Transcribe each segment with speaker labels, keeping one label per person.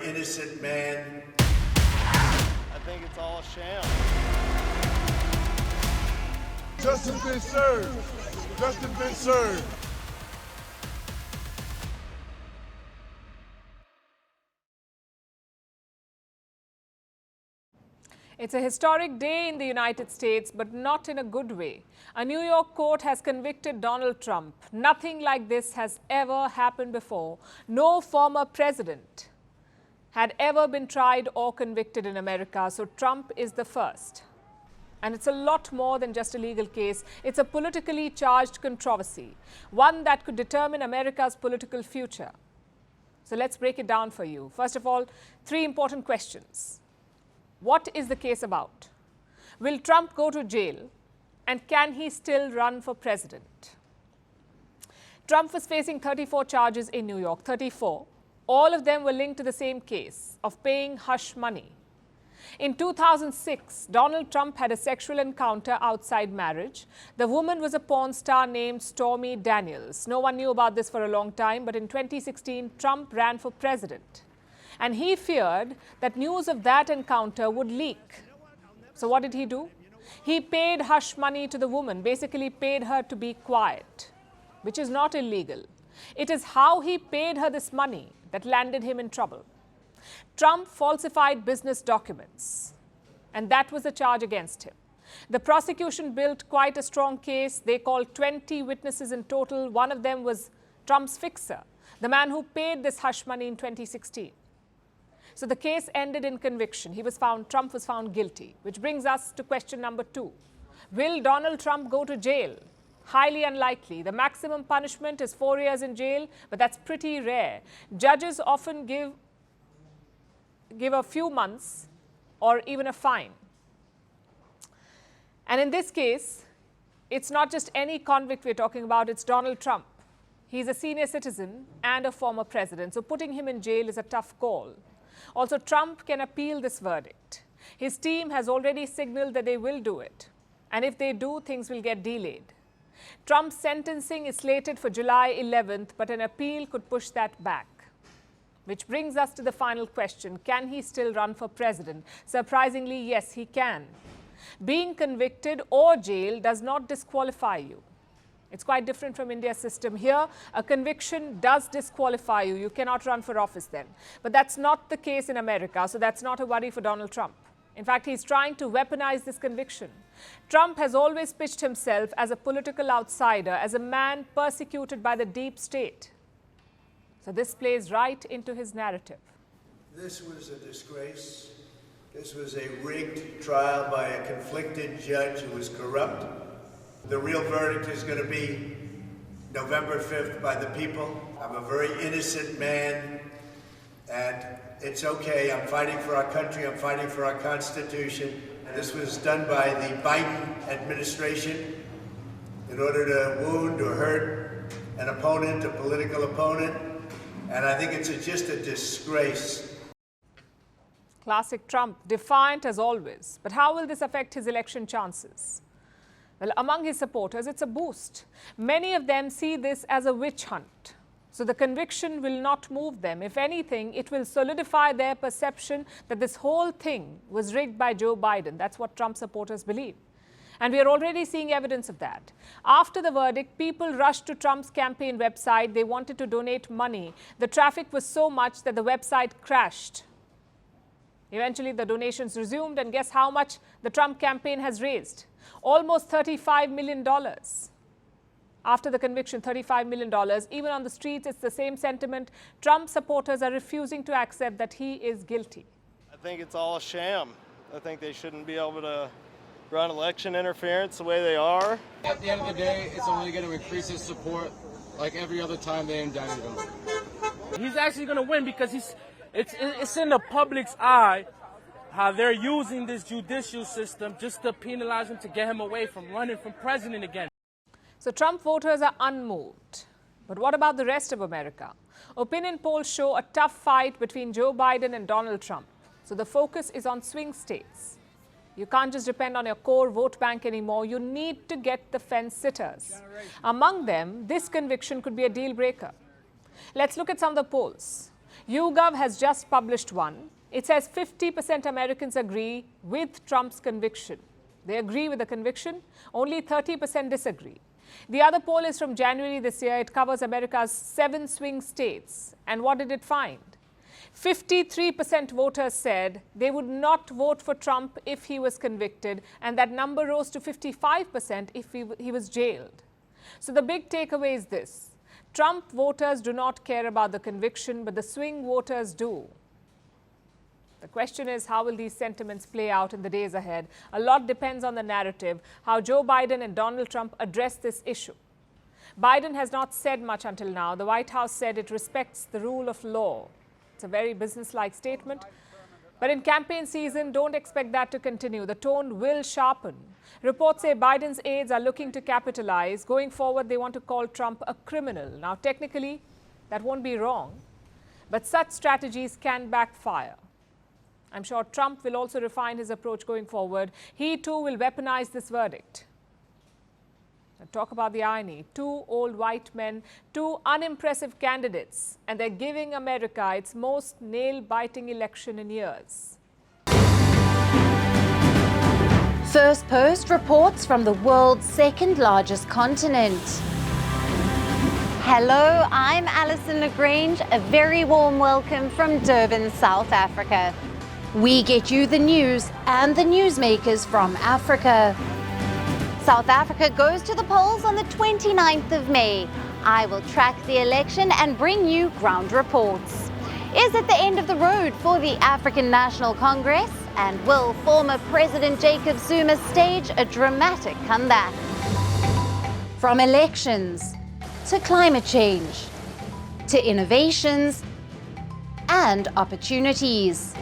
Speaker 1: innocent man.
Speaker 2: I think it's all a sham.
Speaker 3: Justice been served. Justice been served.
Speaker 4: It's a historic day in the United States, but not in a good way. A New York court has convicted Donald Trump. Nothing like this has ever happened before. No former president had ever been tried or convicted in America, so Trump is the first. And it's a lot more than just a legal case. It's a politically charged controversy, one that could determine America's political future. So let's break it down for you. First of all, 3 important questions. What is the case about? Will Trump go to jail? And can he still run for president? Trump was facing 34 charges in New York, 34. All of them were linked to the same case of paying hush money. In 2006, Donald Trump had a sexual encounter outside marriage. The woman was a porn star named Stormy Daniels. No one knew about this for a long time, but in 2016, Trump ran for president. And he feared that news of that encounter would leak. So what did he do? He paid hush money to the woman, basically paid her to be quiet, which is not illegal. It is how he paid her this money that landed him in trouble. Trump falsified business documents, and that was the charge against him. The prosecution built quite a strong case. They called 20 witnesses in total. One of them was Trump's fixer, the man who paid this hush money in 2016. So the case ended in conviction. Trump was found guilty, which brings us to question number 2. Will Donald Trump go to jail? Highly unlikely. The maximum punishment is 4 years in jail, but that's pretty rare. Judges often give a few months or even a fine. And in this case, it's not just any convict we're talking about, it's Donald Trump. He's a senior citizen and a former president, so putting him in jail is a tough call. Also, Trump can appeal this verdict. His team has already signaled that they will do it. And if they do, things will get delayed. Trump's sentencing is slated for July 11th, but an appeal could push that back. Which brings us to the final question. Can he still run for president? Surprisingly, yes, he can. Being convicted or jailed does not disqualify you. It's quite different from India's system. Here, a conviction does disqualify you. You cannot run for office then. But that's not the case in America, so that's not a worry for Donald Trump. In fact, he's trying to weaponize this conviction. Trump has always pitched himself as a political outsider, as a man persecuted by the deep state. So this plays right into his narrative.
Speaker 1: This was a disgrace. This was a rigged trial by a conflicted judge who was corrupt. The real verdict is going to be November 5th by the people. I'm a very innocent man, and it's okay. I'm fighting for our country. I'm fighting for our Constitution. And this was done by the Biden administration in order to wound or hurt an opponent, a political opponent. And I think it's just a disgrace.
Speaker 4: Classic Trump, defiant as always. But how will this affect his election chances? Well, among his supporters, it's a boost. Many of them see this as a witch hunt. So the conviction will not move them. If anything, it will solidify their perception that this whole thing was rigged by Joe Biden. That's what Trump supporters believe. And we are already seeing evidence of that. After the verdict, people rushed to Trump's campaign website. They wanted to donate money. The traffic was so much that the website crashed. Eventually, the donations resumed, and guess how much the Trump campaign has raised? Almost $35 million. After the conviction, $35 million. Even on the streets, it's the same sentiment. Trump supporters are refusing to accept that he is guilty.
Speaker 2: I think it's all a sham. I think they shouldn't be able to run election interference the way they are.
Speaker 5: At the end of the day, it's only going to increase his support like every other time they indicted him.
Speaker 6: He's actually going to win because it's in the public's eye how they're using this judicial system just to penalize him, to get him away from running for president again.
Speaker 4: So Trump voters are unmoved. But what about the rest of America? Opinion polls show a tough fight between Joe Biden and Donald Trump. So the focus is on swing states. You can't just depend on your core vote bank anymore. You need to get the fence sitters. Among them, this conviction could be a deal breaker. Let's look at some of the polls. YouGov has just published one. It says 50% Americans agree with Trump's conviction. They agree with the conviction, only 30% disagree. The other poll is from January this year. It covers America's 7 swing states. And what did it find? 53% voters said they would not vote for Trump if he was convicted, and that number rose to 55% if he was jailed. So the big takeaway is this: Trump voters do not care about the conviction, but the swing voters do. The question is, how will these sentiments play out in the days ahead? A lot depends on the narrative, how Joe Biden and Donald Trump address this issue. Biden has not said much until now. The White House said it respects the rule of law. It's a very business-like statement. But in campaign season, don't expect that to continue. The tone will sharpen. Reports say Biden's aides are looking to capitalize. Going forward, they want to call Trump a criminal. Now, technically, that won't be wrong. But such strategies can backfire. I'm sure Trump will also refine his approach going forward. He, too, will weaponize this verdict. Now, talk about the irony. 2 old white men, 2 unimpressive candidates, and they're giving America its most nail-biting election in years.
Speaker 7: Firstpost reports from the world's second largest continent. Hello, I'm Alison Lagrange. A very warm welcome from Durban, South Africa. We get you the news and the newsmakers from Africa. South Africa goes to the polls on the 29th of May. I will track the election and bring you ground reports. Is it the end of the road for the African National Congress? And will former President Jacob Zuma stage a dramatic comeback? From elections to climate change to innovations and opportunities.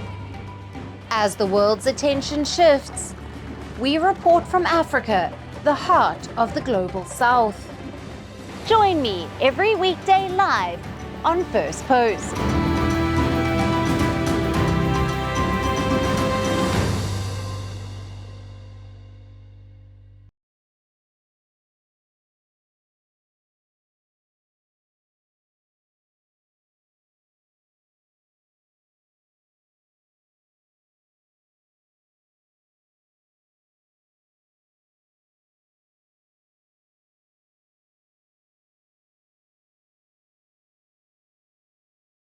Speaker 7: As the world's attention shifts, we report from Africa, the heart of the global south. Join me every weekday live on Firstpost.